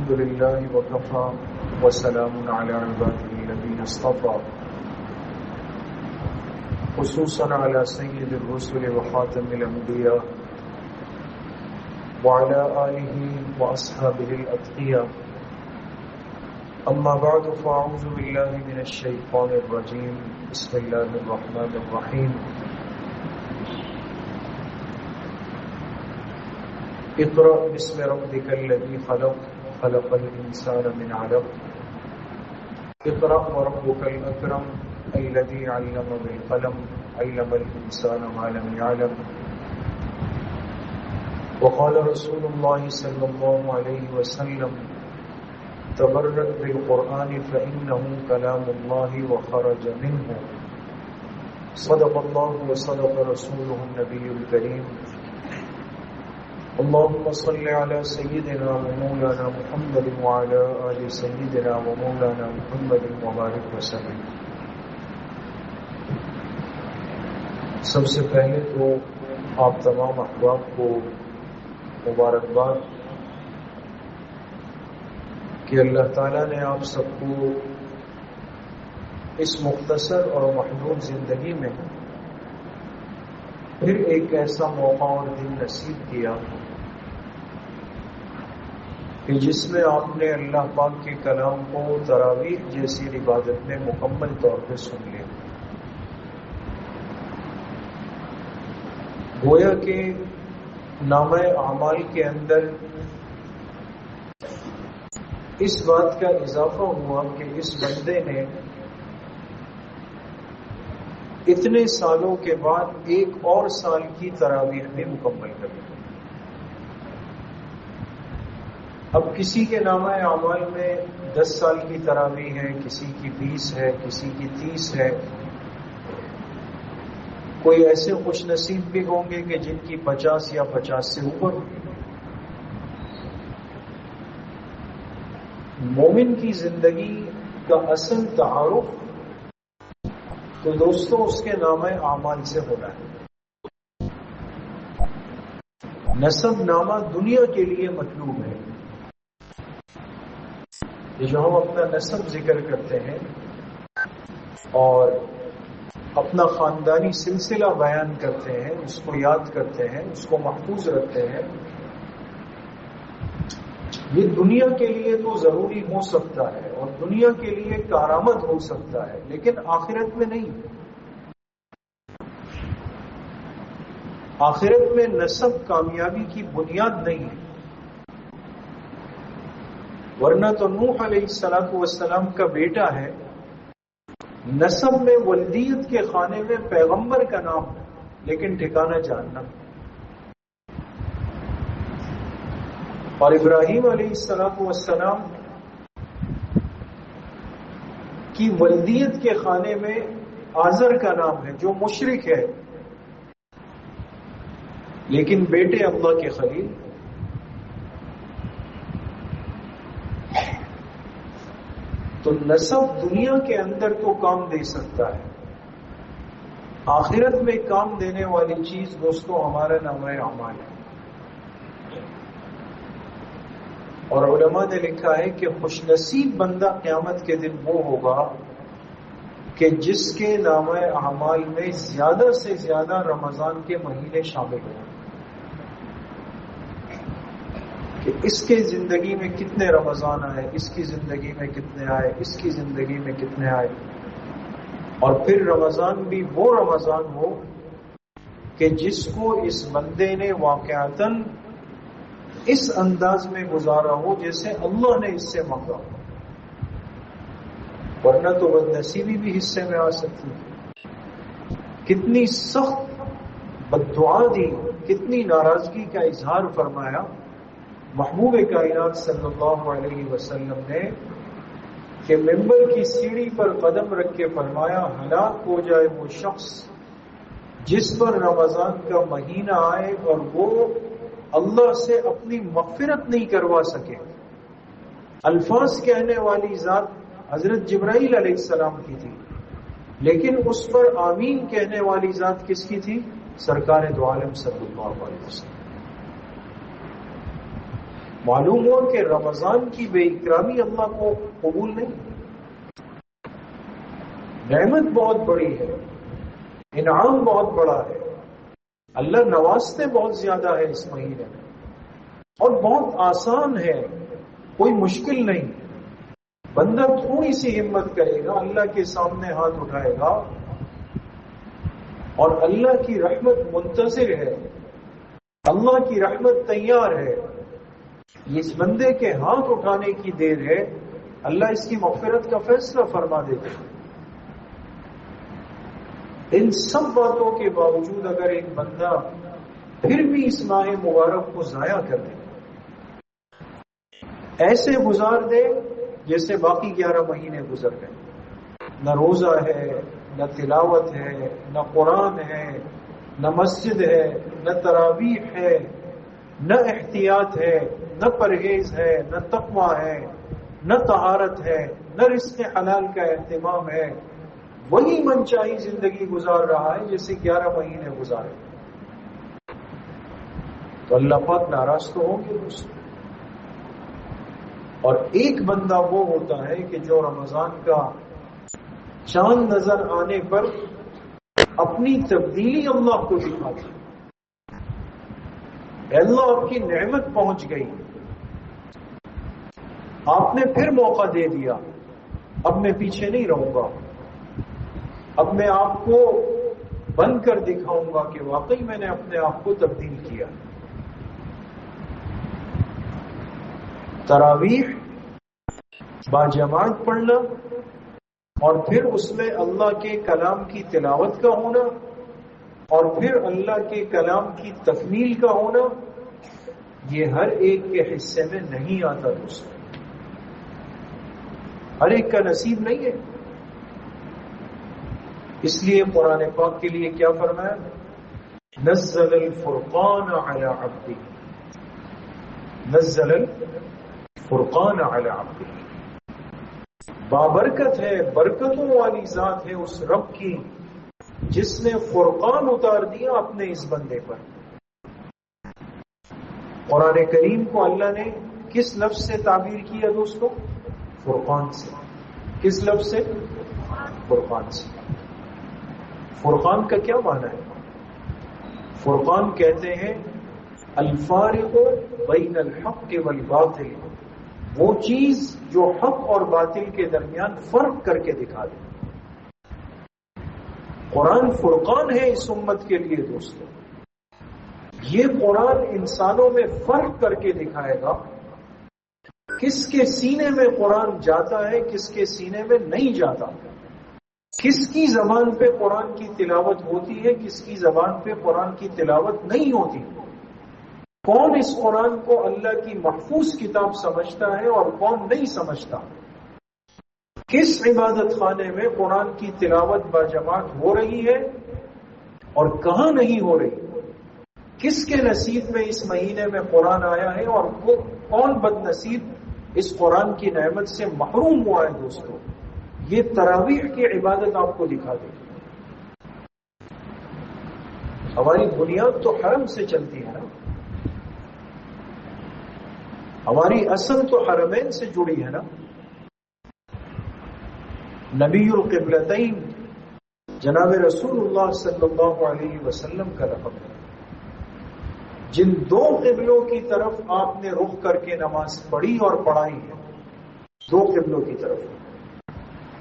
الحمد لله وكفى وسلام على عباده الذين اصطفى خصوصا على سيد الرسل وخاتم الأنبياء وعلى آله وأصحابه الأتقياء أما بعد فأعوذ بالله من الشيطان الرجيم بسم الله الرحمن الرحيم اقرأ باسم ربك الذي خلق خلق الإنسان من علق اقرأ وربك الأكرم الذي علم بالقلم علم الإنسان ما لم يعلم وقال رسول الله صلى الله عليه وسلم تبرك بالقرآن فإنه كلام الله وخرج منه صدق الله وصدق رسوله النبي الكريم اللهم صل على سيدنا ومولانا محمد وعلى آل سيدنا ومولانا محمد وبارك وسلم. سب سے پہلے تو آپ تمام احباب کو مبارکباد کہ اللہ تعالیٰ نے آپ سب کو اس مختصر اور محدود زندگی میں پھر ایک ایسا موقع اور دن نصیب کیا کہ جس میں آپ نے اللہ پاک کے کلام کو تراویح جیسی عبادت میں مکمل طور پہ سن لیا. گویا کہ نامہ اعمال کے اندر اس بات کا اضافہ ہوا کہ اس بندے نے اتنے سالوں کے بعد ایک اور سال کی تراویح بھی مکمل کر لی. اب کسی کے نامہ اعمال میں 10 سال کی تراویح ہے، کسی کی 20 ہے، کسی کی 30 ہے. کوئی ایسے خوش نصیب بھی ہوں گے کہ جن کی 50 یا 50 سے اوپر. مومن کی زندگی کا اصل تعارف تو دوستوں اس کے نامہ اعمال سے ہونا ہے. نسب نامہ دنیا کے لیے مطلوب ہے. یہ جو ہم اپنا نسب ذکر کرتے ہیں اور اپنا خاندانی سلسلہ بیان کرتے ہیں، اس کو یاد کرتے ہیں، اس کو محفوظ رکھتے ہیں، یہ دنیا کے لیے تو ضروری ہو سکتا ہے اور دنیا کے لیے کارآمد ہو سکتا ہے، لیکن آخرت میں نہیں. آخرت میں نسب کامیابی کی بنیاد نہیں ہے. ورنہ تو نوح علیہ السلام کا بیٹا ہے، نسب میں ولدیت کے خانے میں پیغمبر کا نام ہے، لیکن ٹھکانہ جہنم. اور ابراہیم علیہ السلام کی ولدیت کے خانے میں آزر کا نام ہے جو مشرک ہے، لیکن بیٹے اللہ کے خلیل. تو نسب دنیا کے اندر تو کام دے سکتا ہے، آخرت میں کام دینے والی چیز دوستوں ہمارا نامہ اعمال ہے. اور علماء نے لکھا ہے کہ خوش نصیب بندہ قیامت کے دن وہ ہوگا کہ جس کے نامہ اعمال میں زیادہ سے زیادہ رمضان کے مہینے شامل ہوں. کہ اس کے زندگی میں کتنے رمضان آئے، اس کی زندگی میں کتنے آئے، اس کی زندگی میں کتنے آئے. اور پھر رمضان بھی وہ رمضان ہو کہ جس کو اس بندے نے واقعتاً اس انداز میں گزارا ہو جیسے اللہ نے اس سے مانگا ہو. ورنہ تو بدنصیبی بھی حصے میں آ سکتی ہے. کتنی سخت بددعا دی، کتنی ناراضگی کا اظہار فرمایا محبوب کائنات صلی اللہ علیہ وسلم نے کہ ممبر کی سیڑھی پر قدم رکھ کے فرمایا ہلاک ہو جائے وہ شخص جس پر رمضان کا مہینہ آئے اور وہ اللہ سے اپنی مغفرت نہیں کروا سکے. الفاظ کہنے والی ذات حضرت جبرائیل علیہ السلام کی تھی، لیکن اس پر آمین کہنے والی ذات کس کی تھی؟ سرکار دو عالم صلی اللہ علیہ وسلم. معلوم ہوا کہ رمضان کی بے اکرامی اللہ کو قبول نہیں. نعمت بہت بڑی ہے، انعام بہت بڑا ہے، اللہ نوازتے بہت زیادہ ہے اس مہینے میں، اور بہت آسان ہے، کوئی مشکل نہیں. بندہ تھوڑی سی ہمت کرے گا، اللہ کے سامنے ہاتھ اٹھائے گا، اور اللہ کی رحمت منتظر ہے، اللہ کی رحمت تیار ہے. اس بندے کے ہاتھ اٹھانے کی دیر ہے، اللہ اس کی مغفرت کا فیصلہ فرما دیتے ہیں. ان سب باتوں کے باوجود اگر ایک بندہ پھر بھی اس ماہ مبارک کو ضائع کر دے، ایسے گزار دے جیسے باقی 11 مہینے گزر گئے، نہ روزہ ہے، نہ تلاوت ہے، نہ قرآن ہے، نہ مسجد ہے، نہ تراویح ہے، نہ احتیاط ہے، نہ پرہیز ہے، نہ تقویٰ ہے، نہ طہارت ہے، نہ رزق حلال کا اہتمام ہے، وہی من چاہی زندگی گزار رہا ہے جیسے 11 مہینے گزارے، تو اللہ پاک ناراض تو ہوں گے اس سے. اور ایک بندہ وہ ہوتا ہے کہ جو رمضان کا چاند نظر آنے پر اپنی تبدیلی اللہ کو دکھاتا ہے. اے اللہ، آپ کی نعمت پہنچ گئی، آپ نے پھر موقع دے دیا، اب میں پیچھے نہیں رہوں گا، اب میں آپ کو بن کر دکھاؤں گا کہ واقعی میں نے اپنے آپ کو تبدیل کیا. تراویح باجماعت پڑھنا اور پھر اس میں اللہ کے کلام کی تلاوت کا ہونا اور پھر اللہ کے کلام کی تکمیل کا ہونا، یہ ہر ایک کے حصے میں نہیں آتا دوستوں، ہر ایک کا نصیب نہیں ہے. اس لیے قرآن پاک کے لیے کیا فرمایا؟ نزل الفرقان علی عبدہ، نزل الفرقان علی عبدہ. بابرکت ہے، برکتوں والی ذات ہے اس رب کی جس نے فرقان اتار دیا اپنے اس بندے پر. قرآن کریم کو اللہ نے کس لفظ سے تعبیر کیا دوستو؟ فرقان سے. کس لفظ سے؟ فرقان سے. فرقان کا کیا معنی ہے؟ فرقان کہتے ہیں الفارق بین الحق والباطل، وہ چیز جو حق اور باطل کے درمیان فرق کر کے دکھا دے. قرآن فرقان ہے اس امت کے لیے دوستو. یہ قرآن انسانوں میں فرق کر کے دکھائے گا کس کے سینے میں قرآن جاتا ہے، کس کے سینے میں نہیں جاتا، کس کی زبان پہ قرآن کی تلاوت ہوتی ہے، کس کی زبان پہ قرآن کی تلاوت نہیں ہوتی، کون اس قرآن کو اللہ کی محفوظ کتاب سمجھتا ہے اور کون نہیں سمجھتا، کس عبادت خانے میں قرآن کی تلاوت باجماعت ہو رہی ہے اور کہاں نہیں ہو رہی، کس کے نصیب میں اس مہینے میں قرآن آیا ہے اور کون بد نصیب اس قرآن کی نعمت سے محروم ہوا ہے دوستو. یہ تراویح کی عبادت آپ کو دکھا دے. ہماری بنیاد تو حرم سے چلتی ہے نا، ہماری اصل تو حرمین سے جڑی ہے نا. نبی القبلتین جناب رسول اللہ صلی اللہ علیہ وسلم کا لقب ہے. جن دو قبلوں کی طرف آپ نے رخ کر کے نماز پڑھی اور پڑھائی ہے، دو قبلوں کی طرف،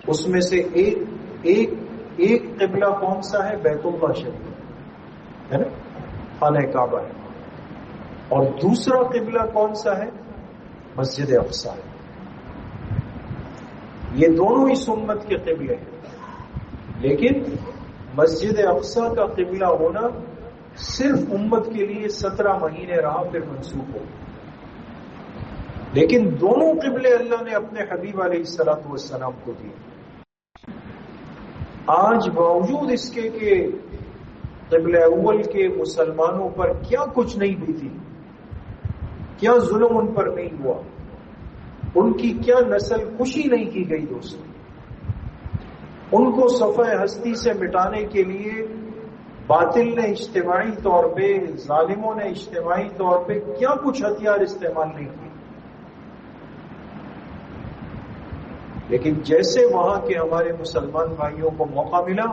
اس میں سے ایک قبلہ کون سا ہے؟ بیت اللہ شریف ہے نا، خانہ کعبہ ہے، اور دوسرا قبلہ کون سا ہے؟ مسجد اقصی ہے. یہ دونوں اس امت کے قبلے ہیں، لیکن مسجد اقصی کا قبلہ ہونا صرف امت کے لیے 17 مہینے رہا، پھر منسوخ ہو. لیکن دونوں قبلے اللہ نے اپنے حبیب علیہ الصلوۃ والسلام کو دیے. آج باوجود اس کے کہ قبلہ اول کے مسلمانوں پر کیا کچھ نہیں بیتی، کیا ظلم ان پر نہیں ہوا، ان کی کیا نسل کشی نہیں کی گئی دوستو، ان کو صفحہ ہستی سے مٹانے کے لیے باطل نے اجتماعی طور پہ، ظالموں نے اجتماعی طور پہ کیا کچھ ہتھیار استعمال نہیں کیے. لیکن جیسے وہاں کے ہمارے مسلمان بھائیوں کو موقع ملا،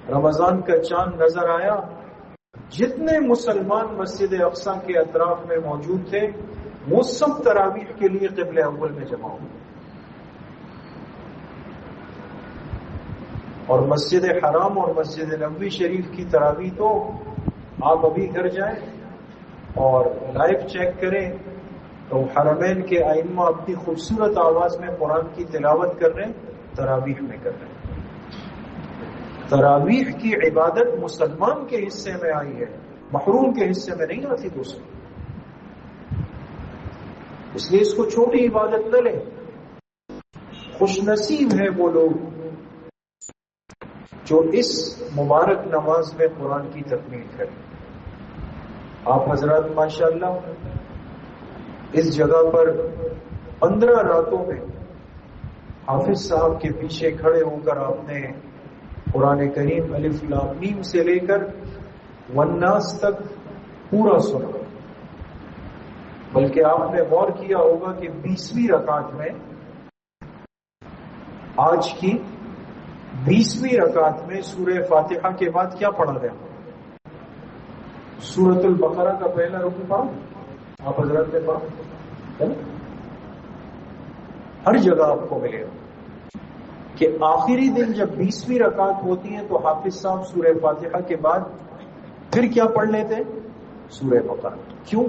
رمضان کا چاند نظر آیا، جتنے مسلمان مسجد اقصی کے اطراف میں موجود تھے وہ سب تراویح کے لیے قبلہ اول میں جمع ہوئے، اور مسجد حرام اور مسجد نبوی شریف کی تراویح تو آپ ابھی گھر جائیں اور لائیو چیک کریں تو حرمین کے ائمہ اپنی خوبصورت آواز میں قرآن کی تلاوت کر رہے ہیں، تراویح میں کر رہے ہیں۔ تراویح کی عبادت مسلمان کے حصے میں آئی ہے، محروم کے حصے میں نہیں آتی دوستوں، اس لیے اس کو چھوٹی عبادت نہ لیں۔ خوش نصیب ہے وہ لوگ جو اس مبارک نماز میں قرآن کی تکمیل کریں۔ آپ حضرات ماشاءاللہ اس جگہ پر 15 راتوں میں حافظ صاحب کے پیچھے کھڑے ہو کر آپ نے قرآن کریم الف لام میم سے لے کر والناس تک پورا سنا، بلکہ آپ نے غور کیا ہوگا کہ 20ویں رکعت میں، آج کی 20ویں رکعت میں سورہ فاتحہ کے بعد کیا پڑھا گیا؟ سورۃ البقرہ کا پہلا رکوع پڑھا، آپ حضرات نے پڑھا، ہر جگہ آپ کو ملے گا کہ آخری دن جب 20ویں رکعت ہوتی ہے تو حافظ صاحب سورہ فاتحہ کے بعد پھر کیا پڑھ لیتے ہیں؟ سورہ بقرہ۔ کیوں؟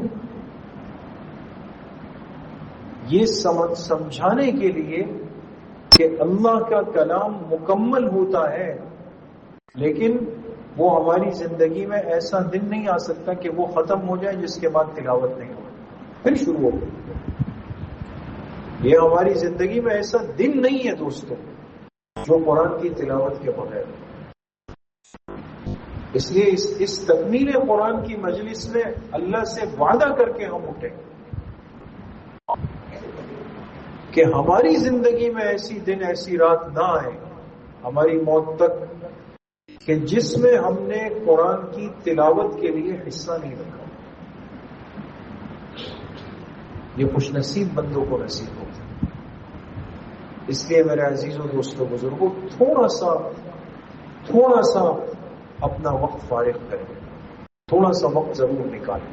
یہ سمجھانے کے لیے کہ اللہ کا کلام مکمل ہوتا ہے، لیکن وہ ہماری زندگی میں ایسا دن نہیں آ سکتا کہ وہ ختم ہو جائے جس کے بعد تلاوت نہیں ہو، پھر شروع ہو گئی۔ یہ ہماری زندگی میں ایسا دن نہیں ہے دوستوں جو قرآن کی تلاوت کے بغیر۔ اس لیے اس تکمیل قرآن کی مجلس میں اللہ سے وعدہ کر کے ہم اٹھیں کہ ہماری زندگی میں ایسی دن ایسی رات نہ آئے ہماری موت تک کہ جس میں ہم نے قرآن کی تلاوت کے لیے حصہ نہیں رکھا۔ یہ خوش نصیب بندوں کو نصیب ہوتا ہے۔ اس لیے میرے عزیزوں دوستوں بزرگوں تھوڑا سا اپنا وقت فارغ کریں، تھوڑا سا وقت ضرور نکالیں۔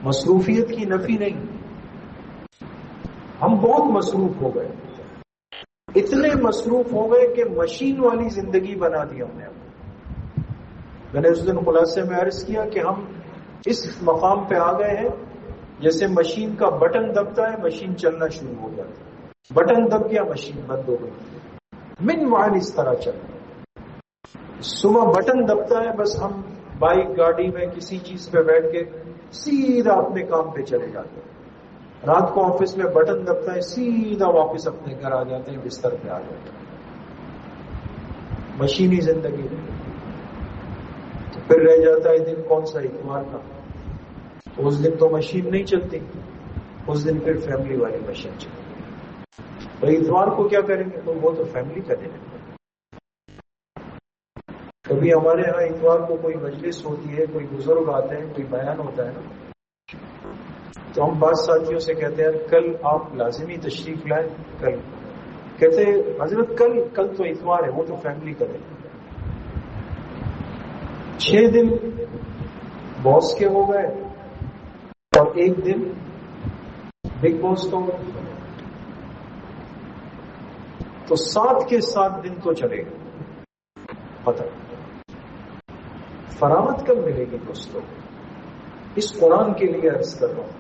مصروفیت کی نفی نہیں، ہم بہت مصروف ہو گئے، اتنے مصروف ہو گئے کہ مشین والی زندگی بنا دی ہم نے۔ میں نے اس دن خلاصے میں عرض کیا کہ ہم اس مقام پہ آ گئے ہیں جیسے مشین کا بٹن دبتا ہے مشین چلنا شروع ہو جاتی ہے، بٹن دب گیا مشین بند ہو گئی، من وعن اس طرح چل۔ صبح بٹن دبتا ہے، بس ہم بائک گاڑی میں کسی چیز پہ بیٹھ کے سیدھا اپنے کام پہ چلے جاتے ہیں، رات کو آفس میں بٹن دبتا ہے سیدھا واپس اپنے گھر آ جاتے ہیں، بستر پہ آ جاتے ہیں۔ مشینی زندگی میں تو پھر رہ جاتا ہے دن کون سا؟ اتوار کا، تو اس دن تو مشین نہیں چلتی، اس دن پھر فیملی والی مشین چلتی۔ تو اتوار کو کیا کریں گے؟ تو وہ تو فیملی کا دن ہے۔ کبھی ہمارے ہاں اتوار کو کوئی مجلس ہوتی ہے، کوئی بزرگ آتے ہیں، کوئی بیان ہوتا ہے نا، تو ہم بعض ساتھیوں سے کہتے ہیں کل آپ لازمی تشریف لائیں، کل کہتے ہیں حضرت کل تو اتوار ہے، وہ تو فیملی کا دن۔ 6 دن باس کے ہو گئے اور 1 دن بگ باس تو 7 کے 7 دن تو چلے گئے، پتہ فراغت کب ملے گی دوستوں؟ اس قرآن کے لیے عرض کر رہا ہوں،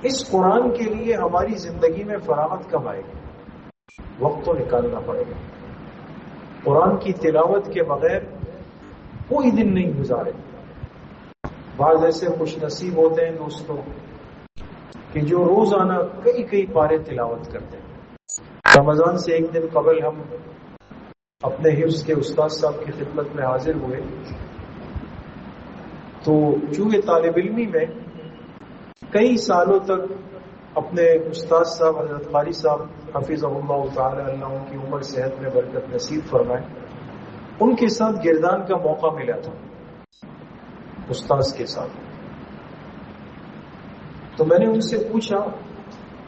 اس قرآن کے لیے ہماری زندگی میں فراغت کب آئے گی؟ وقت تو نکالنا پڑے گا۔ قرآن کی تلاوت کے بغیر کوئی دن نہیں گزارے۔ بعض ایسے خوش نصیب ہوتے ہیں دوستوں کہ جو روزانہ کئی پارے تلاوت کرتے ہیں۔ رمضان سے 1 دن قبل ہم اپنے حفظ کے استاد صاحب کی خدمت میں حاضر ہوئے، تو چونکہ طالب علمی میں کئی سالوں تک اپنے استاد صاحب حضرت قاری صاحب حفظہ اللہ تعالی، اللہ ان کی عمر صحت میں برکت نصیب فرمائے، ان کے ساتھ گردان کا موقع ملا تھا استاذ کے ساتھ۔ تو میں نے ان سے پوچھا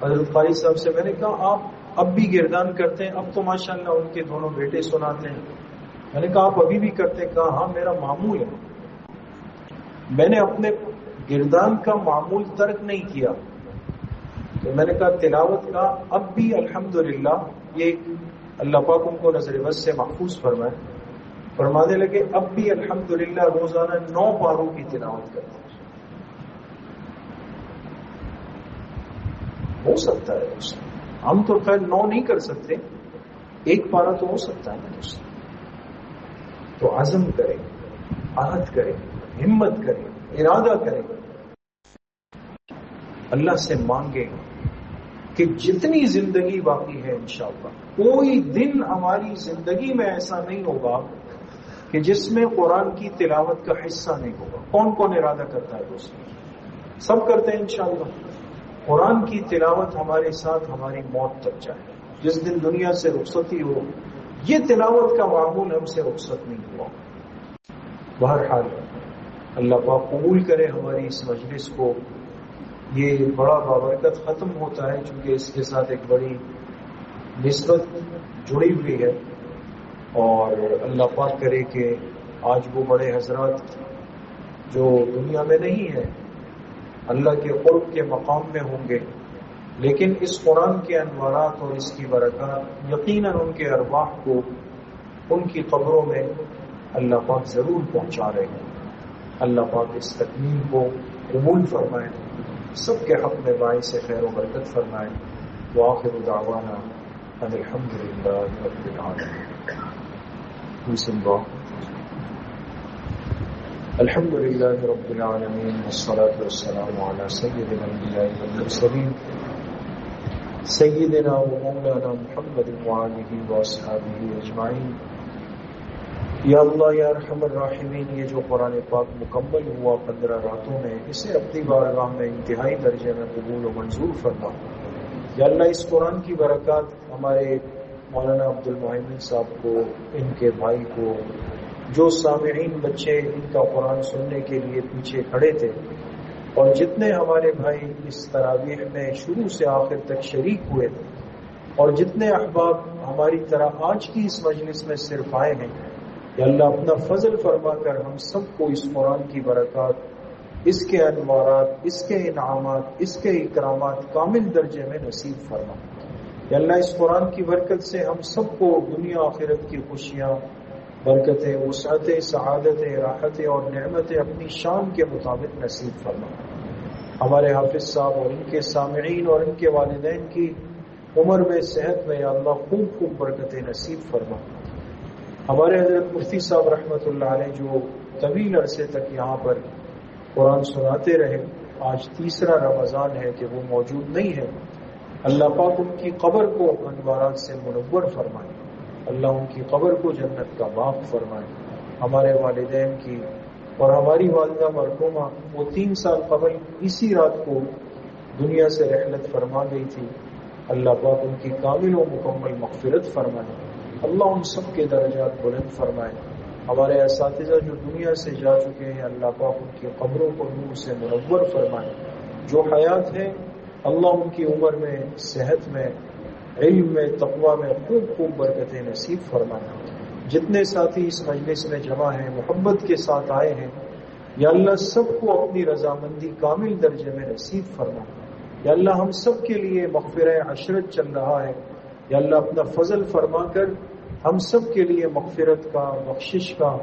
حضرت قاری صاحب سے میں نے کہا آپ اب بھی گردان کرتے ہیں؟ اب تو ماشاءاللہ ان کے دونوں بیٹے سناتے ہیں. میں نے کہا آپ ابھی بھی کرتے ہیں؟ کہا ہاں میرا معمول ہے. میں نے اپنے گردان کا معمول ترک نہیں کیا. تو میں نے کہا تلاوت کا اب بھی الحمدللہ، یہ اللہ پاک ان کو نظر بد سے محفوظ فرمائے، فرمانے لگے اب بھی الحمدللہ روزانہ 9 پاروں کی تلاوت کرتے ہیں. ہو سکتا ہے دوست، ہم تو خیر 9 نہیں کر سکتے، 1 پارا تو ہو سکتا ہے دوست. تو عزم کریں، عہد کریں، ہمت کریں، ارادہ کریں، اللہ سے مانگیں کہ جتنی زندگی باقی ہے انشاءاللہ کوئی دن ہماری زندگی میں ایسا نہیں ہوگا کہ جس میں قرآن کی تلاوت کا حصہ نہیں ہوگا. کون کون ارادہ کرتا ہے دوست؟ سب کرتے ہیں انشاءاللہ. قرآن کی تلاوت ہمارے ساتھ ہماری موت تک جائے. جس دن دنیا سے رخصتی ہو یہ تلاوت کا معمول ہم سے رخصت نہیں ہوا. بہرحال اللہ پاک قبول کرے ہماری اس مجلس کو. یہ بڑا بابرکت ختم ہوتا ہے چونکہ اس کے ساتھ ایک بڑی نسبت جڑی ہوئی ہے، اور اللہ پاک کرے کہ آج وہ بڑے حضرات جو دنیا میں نہیں ہیں اللہ کے قرب کے مقام میں ہوں گے، لیکن اس قرآن کے انوارات اور اس کی برکات یقیناً ان کے ارواح کو ان کی قبروں میں اللہ پاک ضرور پہنچا رہے ہیں. اللہ پاک اس تکمیل کو قبول فرمائے، سب کے حق میں باعث خیر و برکت فرمائے. وآخر دعوانا ان الحمدللہ رب العالمین. الحمدللہ رب العالمین والصلاة والسلام علی سید الانبیاء والمرسلین سیدنا و مولانا محمد وآلہ واصحابہ اجمعین. یا اللہ یا ارحم الراحمین، یہ جو قرآن پاک مکمل ہوا 15 راتوں میں، اسے اپنی بارگاہ میں انتہائی درجے میں قبول و منظور فرما. یا اللہ اس قرآن کی برکات ہمارے مولانا عبد المحمد صاحب کو، ان کے بھائی کو، جو سامعین بچے ان کا قرآن سننے کے لیے پیچھے کھڑے تھے، اور جتنے ہمارے بھائی اس تراویح میں شروع سے آخر تک شریک ہوئے تھے، اور جتنے احباب ہماری طرح آج کی اس مجلس میں صرف آئے ہیں، یا اللہ اپنا فضل فرما کر ہم سب کو اس قرآن کی برکات، اس کے انوارات، اس کے انعامات، اس کے اکرامات کامل درجے میں نصیب فرما. یا اللہ اس قرآن کی برکت سے ہم سب کو دنیا آخرت کی خوشیاں، برکتیں، وسعتیں، سعادتیں، راحتیں اور نعمتیں اپنی شان کے مطابق نصیب فرما. ہمارے حافظ صاحب اور ان کے سامعین اور ان کے والدین کی عمر میں، صحت میں یا اللہ خوب خوب برکتیں نصیب فرما. ہمارے حضرت مفتی صاحب رحمۃ اللہ علیہ جو طویل عرصے تک یہاں پر قرآن سناتے رہے، آج تیسرا رمضان ہے کہ وہ موجود نہیں ہے. اللہ پاک ان کی قبر کو انوارات سے منور فرمائے، اللہ ان کی قبر کو جنت کا باغ فرمائے. ہمارے والدین کی اور ہماری والدہ مرحومہ، وہ 3 سال قبل اسی رات کو دنیا سے رحلت فرما گئی تھی. اللہ پاک ان کی کامل و مکمل مغفرت فرمائے، اللہ ان سب کے درجات بلند فرمائے. ہمارے اساتذہ جو دنیا سے جا چکے ہیں، اللہ پاک ان کی قبروں کو نور سے منور فرمائے. جو حیات ہے اللہ ان کی عمر میں، صحت میں، علم میں، تقوی میں خوب خوب برکتیں نصیب فرمائے. جتنے ساتھی اس مجلس میں جمع ہیں، محبت کے ساتھ آئے ہیں، یا اللہ سب کو اپنی رضامندی کامل درجے میں نصیب فرمائے. یا اللہ ہم سب کے لیے مغفرہ عشرت چل رہا ہے، یا اللہ اپنا فضل فرما کر ہم سب کے لیے مغفرت کا، بخشش کا،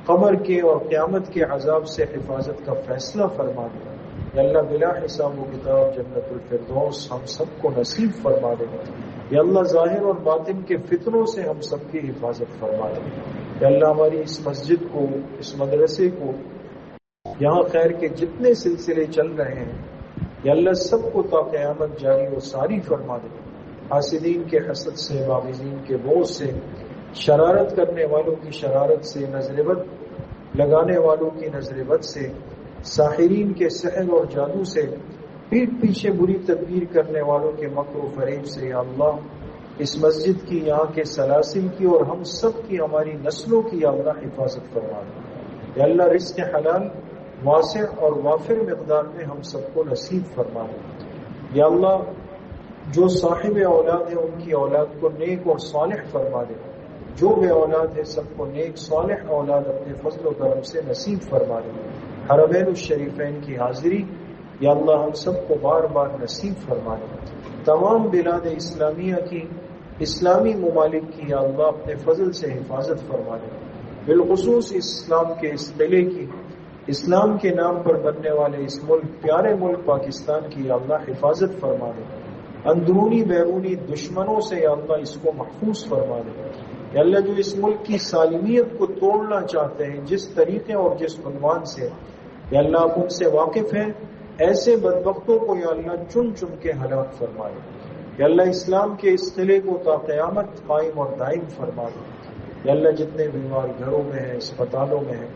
قبر کے اور قیامت کے عذاب سے حفاظت کا فیصلہ فرما دے. یا اللہ بلا حساب و کتاب جنت الفردوس ہم سب کو نصیب فرما دے. یا اللہ ظاہر اور باطن کے فتنوں سے ہم سب کی حفاظت فرما دے. یا اللہ ہماری اس مسجد کو، اس مدرسے کو، یہاں خیر کے جتنے سلسلے چل رہے ہیں، یا اللہ سب کو تا قیامت جاری و ساری فرما دے. حاسدین کے حسد سے، باغزین کے بوجھ سے، شرارت کرنے والوں کی شرارت سے، نظر بد لگانے والوں کی نظر بد سے، ساحرین کے سحر اور جادو سے، پیٹھ پیچھے بری تدبیر کرنے والوں کے مکر و فریب سے، یا اللہ اس مسجد کی، یہاں کے سلاسل کی اور ہم سب کی، ہماری نسلوں کی یا اللہ حفاظت فرما دے. یا اللہ رزق حلال واسع اور وافر مقدار میں ہم سب کو نصیب فرما دے. یا اللہ جو صاحب اولاد ہے ان کی اولاد کو نیک اور صالح فرما دے، جو بے اولاد ہے سب کو نیک صالح اولاد اپنے فضل و کرم سے نصیب فرما دے۔ حرمین الشریفین کی حاضری یا اللہ ہم سب کو بار بار نصیب فرما دے۔ تمام بلاد اسلامیہ کی، اسلامی ممالک کی یا اللہ اپنے فضل سے حفاظت فرما دے، بالخصوص اسلام کے اس قلعے کی، اسلام کے نام پر بننے والے اس ملک، پیارے ملک پاکستان کی یا اللہ حفاظت فرما دے، اندرونی بیرونی دشمنوں سے یا اللہ اس کو محفوظ فرما دے۔ یا اللہ جو اس ملک کی سالمیت کو توڑنا چاہتے ہیں جس طریقے اور جس عنوان سے، یا اللہ آپ ان سے واقف ہیں، ایسے بدبختوں کو یا اللہ چن چن کے ہلاک فرما دے۔ یا اللہ اسلام کے اس قلعے کو تا قیامت قائم اور دائم فرما دے۔ یا اللہ جتنے بیمار گھروں میں ہیں، اسپتالوں میں ہیں،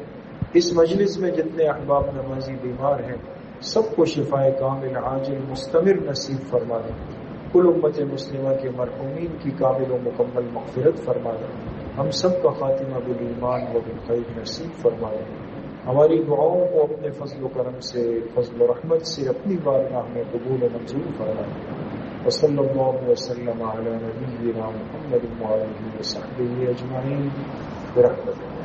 اس مجلس میں جتنے احباب نمازی بیمار ہیں، سب کو شفائے کامل عاجل مستمر نصیب فرما دے۔ کل امت مسلمہ کے مرحومین کی کامل و مکمل مغفرت فرما دے۔ ہم سب کا خاتمہ بالایمان و بالخیر نصیب فرما دے۔ ہماری دعاؤں کو اپنے فضل و کرم سے، فضل و رحمت سے اپنی بارگاہ میں قبول و منظور فرما دے۔ وصلی اللہ وسلم علی نبینا محمد وآلہ وصحبہ اجمعین برحمتہ۔